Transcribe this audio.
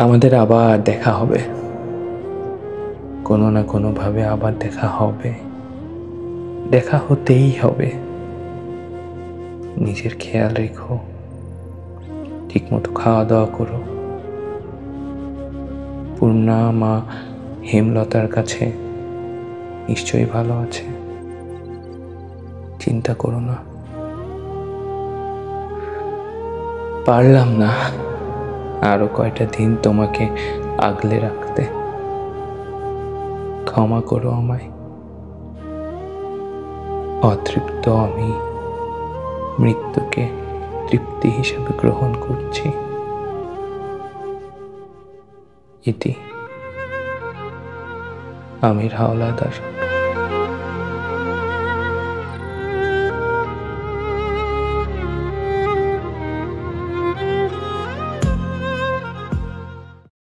আমাদের আবার দেখা হবে, কোনো না কোনোভাবে আবার দেখা হবে, দেখা হতেই হবে। নিজের খেয়াল রেখো, ঠিকমতো খাওয়া দাওয়া করো। পূর্ণা মা হেমলতার কাছে নিশ্চয়ই ভালো আছে, চিন্তা করো না। পারলাম না আরো কয়টা দিন তোমাকে আগলে রাখতে, ক্ষমা করো আমায়। অতৃপ্ত আমি মৃত্যুকে তৃপ্তি হিসেবে গ্রহণ করছি। ইতি আমির হাওলাদার।